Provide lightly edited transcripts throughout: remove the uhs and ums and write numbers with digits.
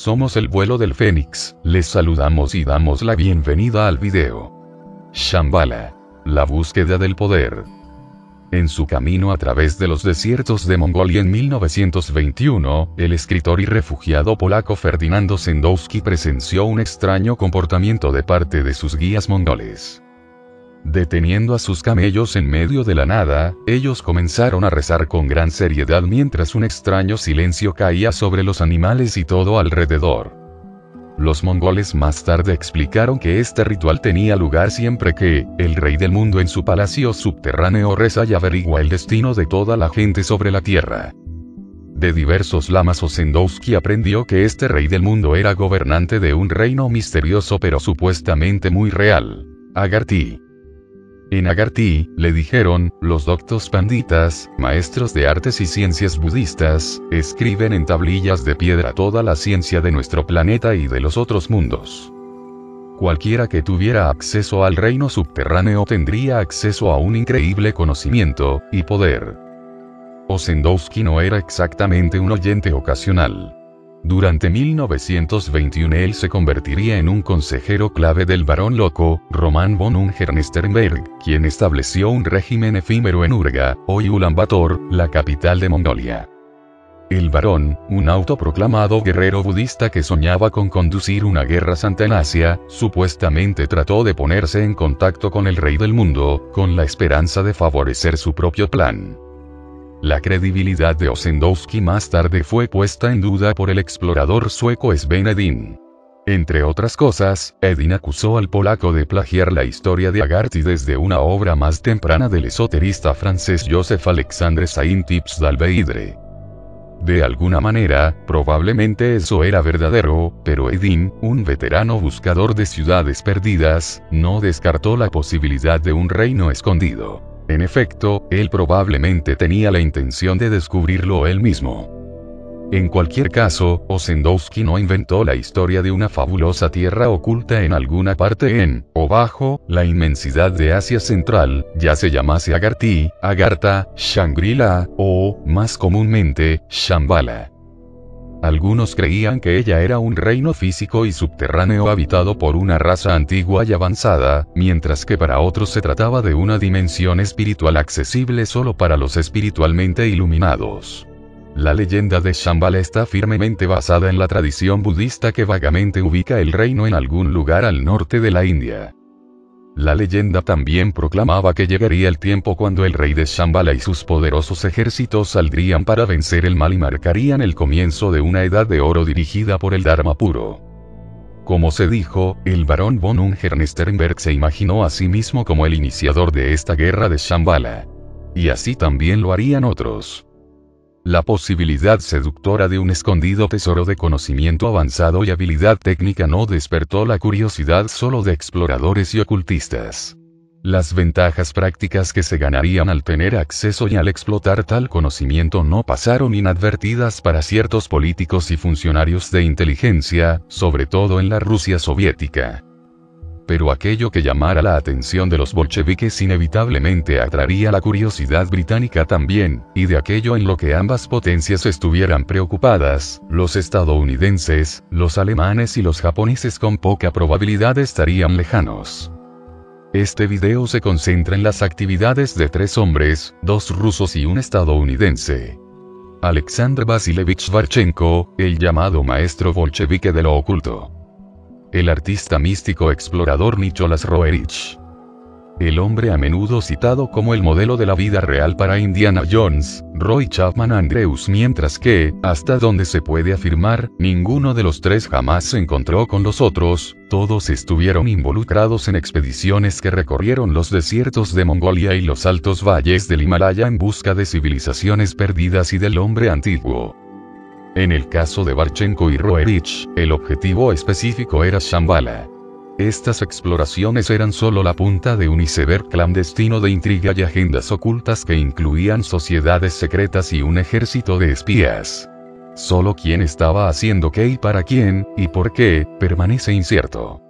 somos el vuelo del Fénix, les saludamos y damos la bienvenida al video. Shambhala. La búsqueda del poder. En su camino a través de los desiertos de Mongolia en 1921, el escritor y refugiado polaco Ferdynando Sendowski presenció un extraño comportamiento de parte de sus guías mongoles. Deteniendo a sus camellos en medio de la nada, ellos comenzaron a rezar con gran seriedad mientras un extraño silencio caía sobre los animales y todo alrededor. Los mongoles más tarde explicaron que este ritual tenía lugar siempre que el rey del mundo en su palacio subterráneo reza y averigua el destino de toda la gente sobre la tierra. De diversos lamas Sendowski aprendió que este rey del mundo era gobernante de un reino misterioso pero supuestamente muy real, Agarthy. En Agarthy, le dijeron, los doctos panditas, maestros de artes y ciencias budistas, escriben en tablillas de piedra toda la ciencia de nuestro planeta y de los otros mundos. Cualquiera que tuviera acceso al reino subterráneo tendría acceso a un increíble conocimiento y poder. Sendowski no era exactamente un oyente ocasional. Durante 1921 él se convertiría en un consejero clave del barón loco, Roman von Ungern-Sternberg, quien estableció un régimen efímero en Urga, hoy Ulan Bator, la capital de Mongolia. El barón, un autoproclamado guerrero budista que soñaba con conducir una guerra santa en Asia, supuestamente trató de ponerse en contacto con el rey del mundo, con la esperanza de favorecer su propio plan. La credibilidad de Sendowski más tarde fue puesta en duda por el explorador sueco Sven Hedin. Entre otras cosas, Hedin acusó al polaco de plagiar la historia de Agarthy desde una obra más temprana del esoterista francés Joseph Alexandre Saint-Hyacinthe. De alguna manera, probablemente eso era verdadero, pero Hedin, un veterano buscador de ciudades perdidas, no descartó la posibilidad de un reino escondido. En efecto, él probablemente tenía la intención de descubrirlo él mismo. En cualquier caso, Sendowski no inventó la historia de una fabulosa tierra oculta en alguna parte en, o bajo, la inmensidad de Asia Central, ya se llamase Agarthy, Agartha, Shangri-La, o, más comúnmente, Shambhala. Algunos creían que ella era un reino físico y subterráneo habitado por una raza antigua y avanzada, mientras que para otros se trataba de una dimensión espiritual accesible solo para los espiritualmente iluminados. La leyenda de Shambhala está firmemente basada en la tradición budista que vagamente ubica el reino en algún lugar al norte de la India. La leyenda también proclamaba que llegaría el tiempo cuando el rey de Shambhala y sus poderosos ejércitos saldrían para vencer el mal y marcarían el comienzo de una edad de oro dirigida por el Dharma puro. Como se dijo, el barón von Ungern-Sternberg se imaginó a sí mismo como el iniciador de esta guerra de Shambhala. Y así también lo harían otros. La posibilidad seductora de un escondido tesoro de conocimiento avanzado y habilidad técnica no despertó la curiosidad solo de exploradores y ocultistas. Las ventajas prácticas que se ganarían al tener acceso y al explotar tal conocimiento no pasaron inadvertidas para ciertos políticos y funcionarios de inteligencia, sobre todo en la Rusia soviética. Pero aquello que llamara la atención de los bolcheviques inevitablemente atraería la curiosidad británica también, y de aquello en lo que ambas potencias estuvieran preocupadas, los estadounidenses, los alemanes y los japoneses con poca probabilidad estarían lejanos. Este video se concentra en las actividades de 3 hombres, 2 rusos y un estadounidense. Alexander Vasilevich Barchenko, el llamado maestro bolchevique de lo oculto. El artista místico explorador Nicholas Roerich. El hombre a menudo citado como el modelo de la vida real para Indiana Jones, Roy Chapman Andrews, mientras que, hasta donde se puede afirmar, ninguno de los 3 jamás se encontró con los otros, todos estuvieron involucrados en expediciones que recorrieron los desiertos de Mongolia y los altos valles del Himalaya en busca de civilizaciones perdidas y del hombre antiguo. En el caso de Barchenko y Roerich, el objetivo específico era Shambhala. Estas exploraciones eran solo la punta de un iceberg clandestino de intriga y agendas ocultas que incluían sociedades secretas y un ejército de espías. Solo quién estaba haciendo qué y para quién, y por qué, permanece incierto.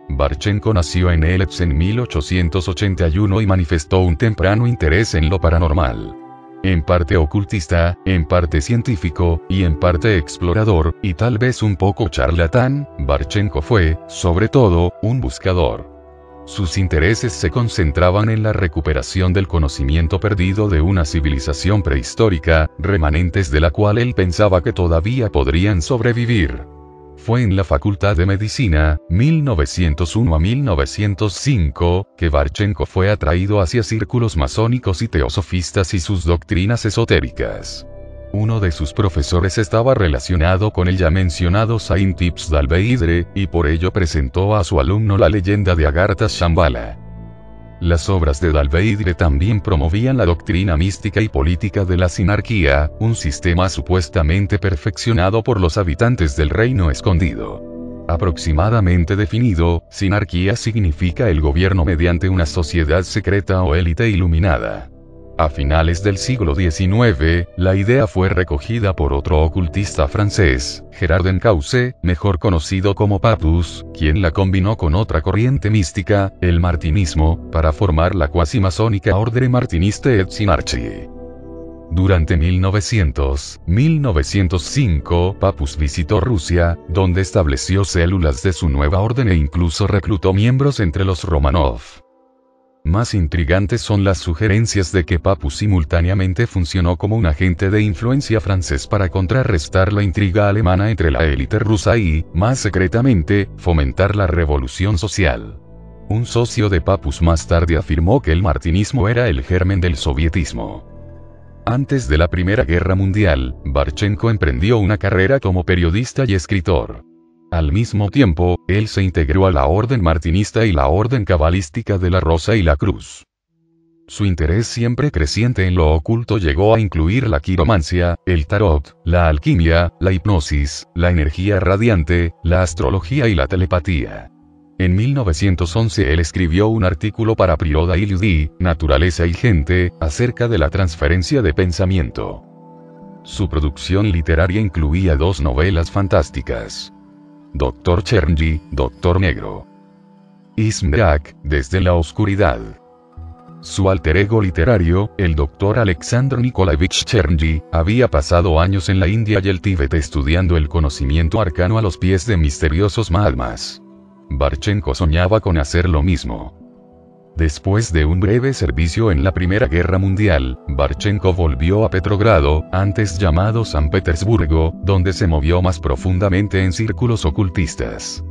Barchenko nació en Elets en 1881 y manifestó un temprano interés en lo paranormal. en parte ocultista, en parte científico, y en parte explorador, y tal vez un poco charlatán, Barchenko fue, sobre todo, un buscador. Sus intereses se concentraban en la recuperación del conocimiento perdido de una civilización prehistórica, remanentes de la cual él pensaba que todavía podrían sobrevivir. Fue en la Facultad de Medicina, 1901 a 1905, que Barchenko fue atraído hacia círculos masónicos y teosofistas y sus doctrinas esotéricas. Uno de sus profesores estaba relacionado con el ya mencionado Saint Tips d'Alveidre, y por ello presentó a su alumno la leyenda de Agartha Shambhala. Las obras de d'Alveidre también promovían la doctrina mística y política de la sinarquía, un sistema supuestamente perfeccionado por los habitantes del reino escondido. Aproximadamente definido, sinarquía significa el gobierno mediante una sociedad secreta o élite iluminada. A finales del siglo XIX, la idea fue recogida por otro ocultista francés, Gerard Encausse, mejor conocido como Papus, quien la combinó con otra corriente mística, el martinismo, para formar la cuasi-masónica Ordre Martiniste et Sinarchie. Durante 1900-1905, Papus visitó Rusia, donde estableció células de su nueva orden e incluso reclutó miembros entre los Romanov. Más intrigantes son las sugerencias de que Papus simultáneamente funcionó como un agente de influencia francés para contrarrestar la intriga alemana entre la élite rusa y, más secretamente, fomentar la revolución social. Un socio de Papus más tarde afirmó que el martinismo era el germen del sovietismo. Antes de la Primera Guerra Mundial, Barchenko emprendió una carrera como periodista y escritor. Al mismo tiempo, él se integró a la orden martinista y la orden cabalística de la Rosa y la Cruz. Su interés siempre creciente en lo oculto llegó a incluir la quiromancia, el tarot, la alquimia, la hipnosis, la energía radiante, la astrología y la telepatía. En 1911 él escribió un artículo para Priroda y Ljudi, Naturaleza y Gente, acerca de la transferencia de pensamiento. Su producción literaria incluía 2 novelas fantásticas. Dr. Chernyi, Doctor Negro. Ismrak, Desde la Oscuridad. Su alter ego literario, el Dr. Alexander Nikolaevich Chernyi, había pasado años en la India y el Tíbet estudiando el conocimiento arcano a los pies de misteriosos Mahatmas. Barchenko soñaba con hacer lo mismo. Después de un breve servicio en la Primera Guerra Mundial, Barchenko volvió a Petrogrado, antes llamado San Petersburgo, donde se movió más profundamente en círculos ocultistas.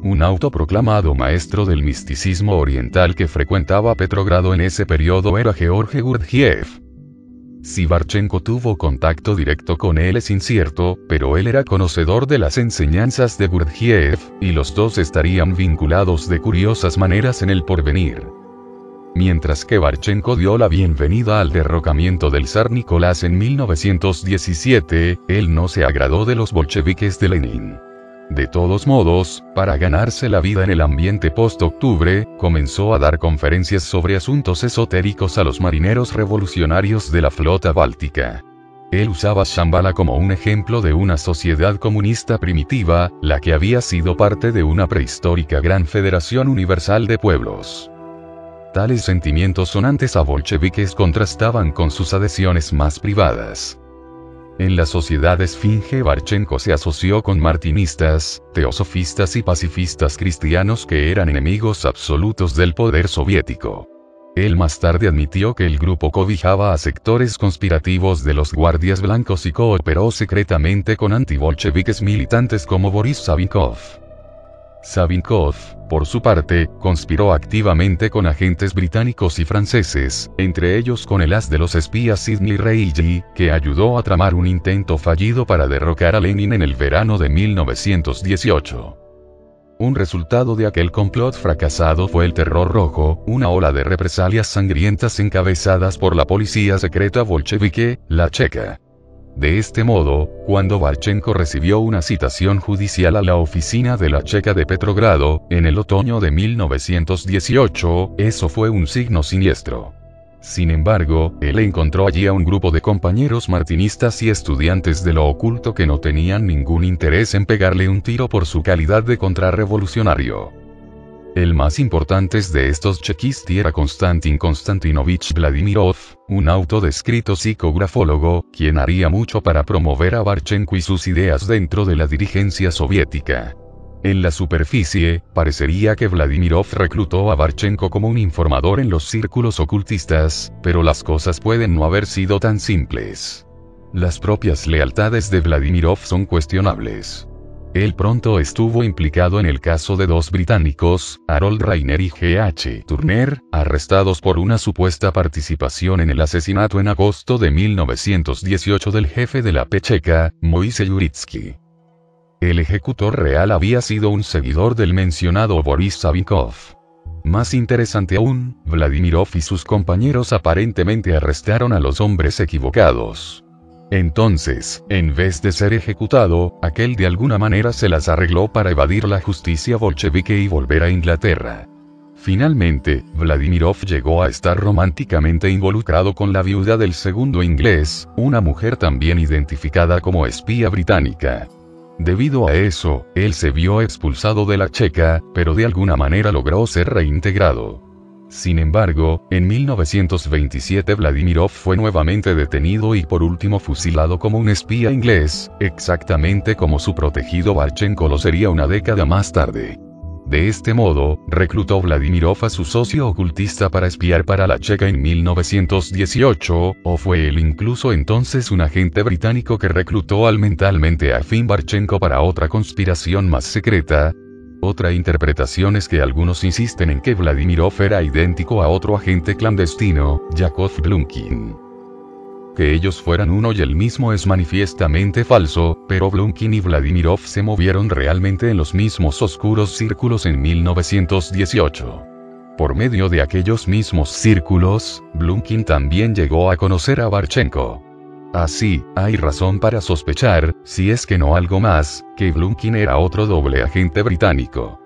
Un autoproclamado maestro del misticismo oriental que frecuentaba Petrogrado en ese periodo era George Gurdjieff. Si Barchenko tuvo contacto directo con él es incierto, pero él era conocedor de las enseñanzas de Gurdjieff, y los dos estarían vinculados de curiosas maneras en el porvenir. Mientras que Barchenko dio la bienvenida al derrocamiento del zar Nicolás en 1917, él no se agradó de los bolcheviques de Lenin. De todos modos, para ganarse la vida en el ambiente post-octubre, comenzó a dar conferencias sobre asuntos esotéricos a los marineros revolucionarios de la flota báltica. Él usaba Shambhala como un ejemplo de una sociedad comunista primitiva, la que había sido parte de una prehistórica gran federación universal de pueblos. Tales sentimientos sonantes a bolcheviques contrastaban con sus adhesiones más privadas. En la sociedad esfinge Barchenko se asoció con martinistas, teosofistas y pacifistas cristianos que eran enemigos absolutos del poder soviético. Él más tarde admitió que el grupo cobijaba a sectores conspirativos de los guardias blancos y cooperó secretamente con antibolcheviques militantes como Boris Savinkov. Savinkov, por su parte, conspiró activamente con agentes británicos y franceses, entre ellos con el as de los espías Sidney Reilly, que ayudó a tramar un intento fallido para derrocar a Lenin en el verano de 1918. Un resultado de aquel complot fracasado fue el Terror Rojo, una ola de represalias sangrientas encabezadas por la policía secreta bolchevique, la Checa. De este modo, cuando Barchenko recibió una citación judicial a la oficina de la Checa de Petrogrado, en el otoño de 1918, eso fue un signo siniestro. Sin embargo, él encontró allí a un grupo de compañeros martinistas y estudiantes de lo oculto que no tenían ningún interés en pegarle un tiro por su calidad de contrarrevolucionario. El más importante de estos chekisti era Konstantin Konstantinovich Vladimirov, un autodescrito psicografólogo, quien haría mucho para promover a Barchenko y sus ideas dentro de la dirigencia soviética. En la superficie, parecería que Vladimirov reclutó a Barchenko como un informador en los círculos ocultistas, pero las cosas pueden no haber sido tan simples. Las propias lealtades de Vladimirov son cuestionables. Él pronto estuvo implicado en el caso de dos británicos, Harold Rainer y G.H. Turner, arrestados por una supuesta participación en el asesinato en agosto de 1918 del jefe de la P checa, Moise Yuritsky. El ejecutor real había sido un seguidor del mencionado Boris Savinkov. Más interesante aún, Vladimirov y sus compañeros aparentemente arrestaron a los hombres equivocados. Entonces, en vez de ser ejecutado, aquel de alguna manera se las arregló para evadir la justicia bolchevique y volver a Inglaterra. Finalmente, Vladimirov llegó a estar románticamente involucrado con la viuda del segundo inglés, una mujer también identificada como espía británica. Debido a eso, él se vio expulsado de la Checa, pero de alguna manera logró ser reintegrado. Sin embargo, en 1927 Vladimirov fue nuevamente detenido y por último fusilado como un espía inglés, exactamente como su protegido Barchenko lo sería una década más tarde. De este modo, reclutó Vladimirov a su socio ocultista para espiar para la Checa en 1918, o fue él incluso entonces un agente británico que reclutó al mentalmente afín Barchenko para otra conspiración más secreta. Otra interpretación es que algunos insisten en que Vladimirov era idéntico a otro agente clandestino, Yakov Blumkin. Que ellos fueran uno y el mismo es manifiestamente falso, pero Blumkin y Vladimirov se movieron realmente en los mismos oscuros círculos en 1918. Por medio de aquellos mismos círculos, Blumkin también llegó a conocer a Barchenko. Así, hay razón para sospechar, si es que no algo más, que Blumkin era otro doble agente británico.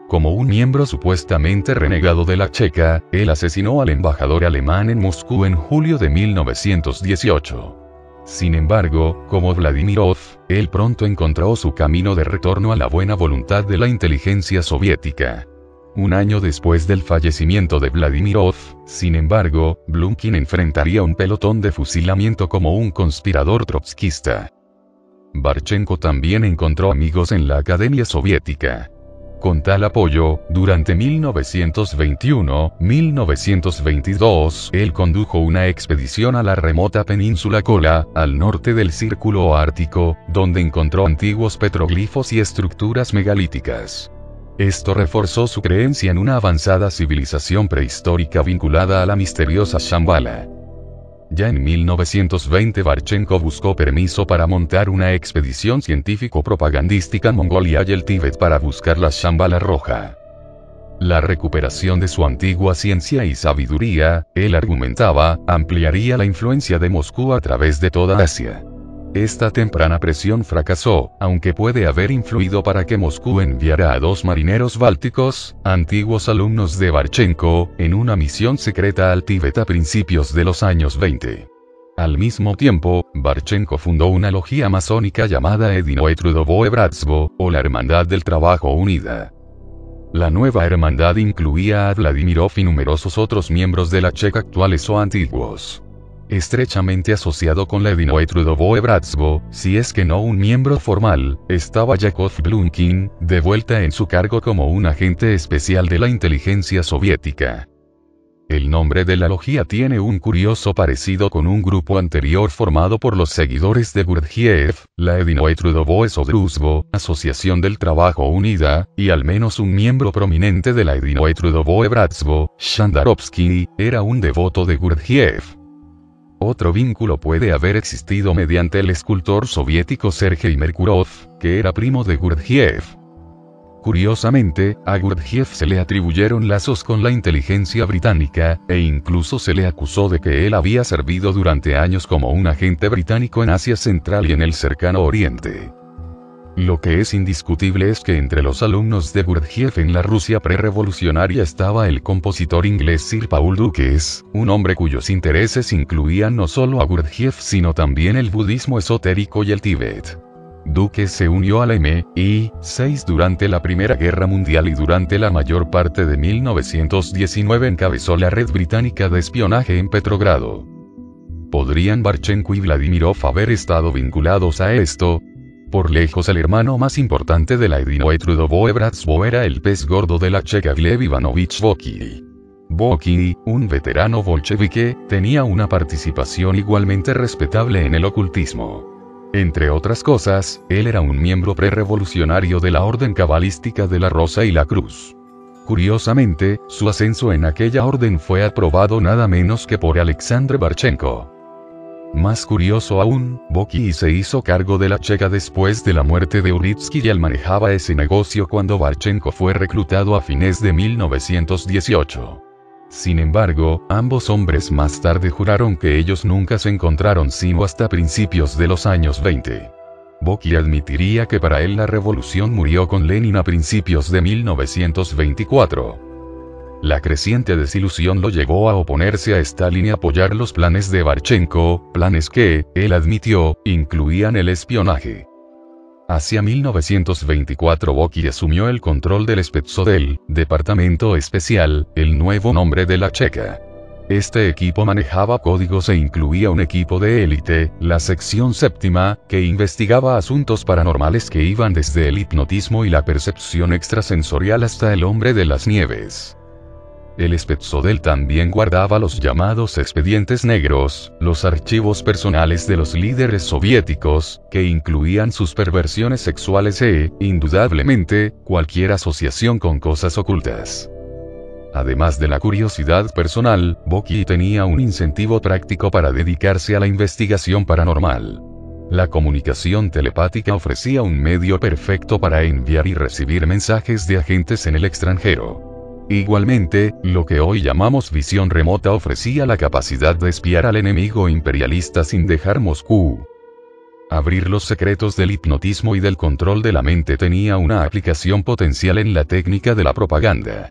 Como un miembro supuestamente renegado de la Checa, él asesinó al embajador alemán en Moscú en julio de 1918. Sin embargo, como Vladimirov, él pronto encontró su camino de retorno a la buena voluntad de la inteligencia soviética. Un año después del fallecimiento de Vladimirov, sin embargo, Blumkin enfrentaría un pelotón de fusilamiento como un conspirador trotskista. Barchenko también encontró amigos en la Academia Soviética. Con tal apoyo, durante 1921-1922, él condujo una expedición a la remota península Kola, al norte del Círculo Ártico, donde encontró antiguos petroglifos y estructuras megalíticas. Esto reforzó su creencia en una avanzada civilización prehistórica vinculada a la misteriosa Shambhala. Ya en 1920 Barchenko buscó permiso para montar una expedición científico-propagandística en Mongolia y el Tíbet para buscar la Shambhala roja. La recuperación de su antigua ciencia y sabiduría, él argumentaba, ampliaría la influencia de Moscú a través de toda Asia. Esta temprana presión fracasó, aunque puede haber influido para que Moscú enviara a dos marineros bálticos, antiguos alumnos de Barchenko, en una misión secreta al Tíbet a principios de los años 20. Al mismo tiempo, Barchenko fundó una logia masónica llamada Edinoe Trudovoe Bratstvo, o la Hermandad del Trabajo Unida. La nueva hermandad incluía a Vladimirov y numerosos otros miembros de la Checa actuales o antiguos. Estrechamente asociado con la Edinoe Trudovoe Bratstvo, si es que no un miembro formal, estaba Yakov Blumkin, de vuelta en su cargo como un agente especial de la inteligencia soviética. El nombre de la logia tiene un curioso parecido con un grupo anterior formado por los seguidores de Gurdjieff, la Edinoe Trudovoe Sodruzhstvo, Asociación del Trabajo Unida, y al menos un miembro prominente de la Edinoe Trudovoe Bratstvo, Shandarovsky, era un devoto de Gurdjieff. Otro vínculo puede haber existido mediante el escultor soviético Sergei Merkurov, que era primo de Gurdjieff. Curiosamente, a Gurdjieff se le atribuyeron lazos con la inteligencia británica, e incluso se le acusó de que él había servido durante años como un agente británico en Asia Central y en el Cercano Oriente. Lo que es indiscutible es que entre los alumnos de Gurdjieff en la Rusia prerevolucionaria estaba el compositor inglés Sir Paul Duques, un hombre cuyos intereses incluían no solo a Gurdjieff sino también el budismo esotérico y el Tíbet. Duque se unió a la MI6 durante la Primera Guerra Mundial y durante la mayor parte de 1919 encabezó la red británica de espionaje en Petrogrado. ¿Podrían Barchenko y Vladímirov haber estado vinculados a esto? Por lejos el hermano más importante de la Edinoe Trudovoe Bratstvo era el pez gordo de la checa Gleb Ivanovich Boki. Boki, un veterano bolchevique, tenía una participación igualmente respetable en el ocultismo. Entre otras cosas, él era un miembro prerevolucionario de la Orden Cabalística de la Rosa y la Cruz. Curiosamente, su ascenso en aquella orden fue aprobado nada menos que por Alexander Barchenko. Más curioso aún, Boki se hizo cargo de la checa después de la muerte de Uritsky y él manejaba ese negocio cuando Barchenko fue reclutado a fines de 1918. Sin embargo, ambos hombres más tarde juraron que ellos nunca se encontraron sino hasta principios de los años 20. Boki admitiría que para él la revolución murió con Lenin a principios de 1924. La creciente desilusión lo llevó a oponerse a Stalin y apoyar los planes de Barchenko, planes que, él admitió, incluían el espionaje. Hacia 1924 Boki asumió el control del Spetsnaz, Departamento Especial, el nuevo nombre de la Checa. Este equipo manejaba códigos e incluía un equipo de élite, la sección séptima, que investigaba asuntos paranormales que iban desde el hipnotismo y la percepción extrasensorial hasta el hombre de las nieves. El Spetsnaz también guardaba los llamados expedientes negros, los archivos personales de los líderes soviéticos, que incluían sus perversiones sexuales e, indudablemente, cualquier asociación con cosas ocultas. Además de la curiosidad personal, Boki tenía un incentivo práctico para dedicarse a la investigación paranormal. La comunicación telepática ofrecía un medio perfecto para enviar y recibir mensajes de agentes en el extranjero. Igualmente, lo que hoy llamamos visión remota ofrecía la capacidad de espiar al enemigo imperialista sin dejar Moscú. Abrir los secretos del hipnotismo y del control de la mente tenía una aplicación potencial en la técnica de la propaganda.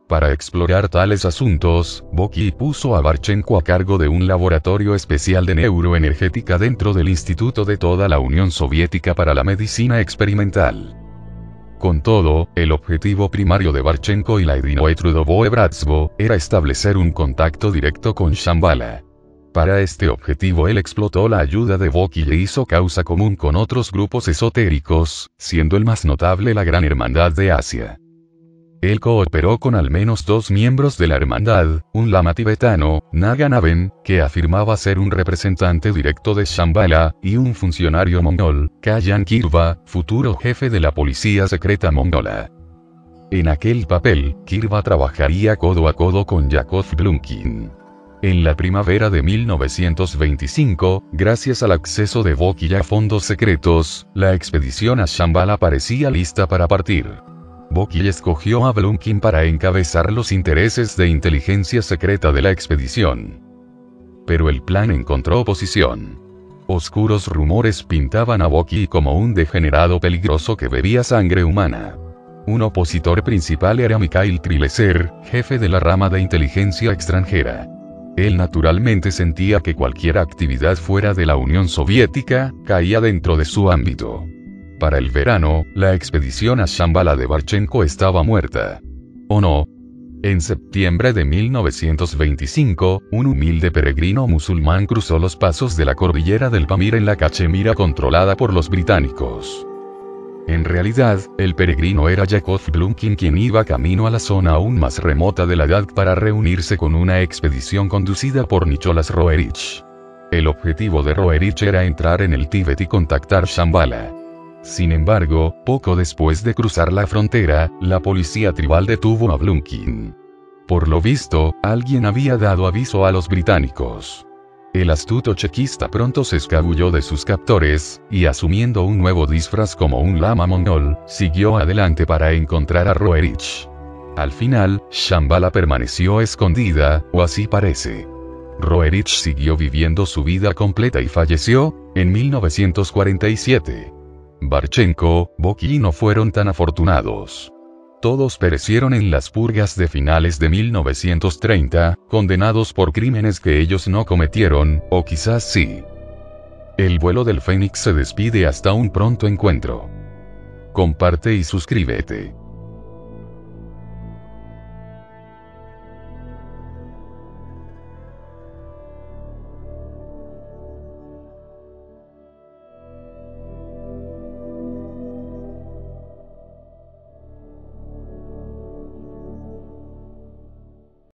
Para explorar tales asuntos, Boki puso a Barchenko a cargo de un laboratorio especial de neuroenergética dentro del Instituto de toda la Unión Soviética para la Medicina Experimental. Con todo, el objetivo primario de Barchenko y la Edinoe Trudovoe Bratstvo era establecer un contacto directo con Shambhala. Para este objetivo él explotó la ayuda de Boki e hizo causa común con otros grupos esotéricos, siendo el más notable la Gran Hermandad de Asia. Él cooperó con al menos 2 miembros de la hermandad, un lama tibetano, Naganaben, que afirmaba ser un representante directo de Shambhala, y un funcionario mongol, Kayan Kirva, futuro jefe de la policía secreta mongola. En aquel papel, Kirva trabajaría codo a codo con Yakov Blumkin. En la primavera de 1925, gracias al acceso de Boki a fondos secretos, la expedición a Shambhala parecía lista para partir. Boki escogió a Blumkin para encabezar los intereses de inteligencia secreta de la expedición. Pero el plan encontró oposición. Oscuros rumores pintaban a Boki como un degenerado peligroso que bebía sangre humana. Un opositor principal era Mikhail Trileser, jefe de la rama de inteligencia extranjera. Él naturalmente sentía que cualquier actividad fuera de la Unión Soviética caía dentro de su ámbito. Para el verano, la expedición a Shambhala de Barchenko estaba muerta. ¿O no? En septiembre de 1925, un humilde peregrino musulmán cruzó los pasos de la cordillera del Pamir en la Cachemira controlada por los británicos. En realidad, el peregrino era Yakov Blumkin quien iba camino a la zona aún más remota de Ladakh para reunirse con una expedición conducida por Nicholas Roerich. El objetivo de Roerich era entrar en el Tíbet y contactar Shambhala. Sin embargo, poco después de cruzar la frontera, la policía tribal detuvo a Blumkin. Por lo visto, alguien había dado aviso a los británicos. El astuto chequista pronto se escabulló de sus captores, y asumiendo un nuevo disfraz como un lama mongol, siguió adelante para encontrar a Roerich. Al final, Shambhala permaneció escondida, o así parece. Roerich siguió viviendo su vida completa y falleció, en 1947. Barchenko, Boki no fueron tan afortunados. Todos perecieron en las purgas de finales de 1930, condenados por crímenes que ellos no cometieron, o quizás sí. El vuelo del Fénix se despide hasta un pronto encuentro. Comparte y suscríbete.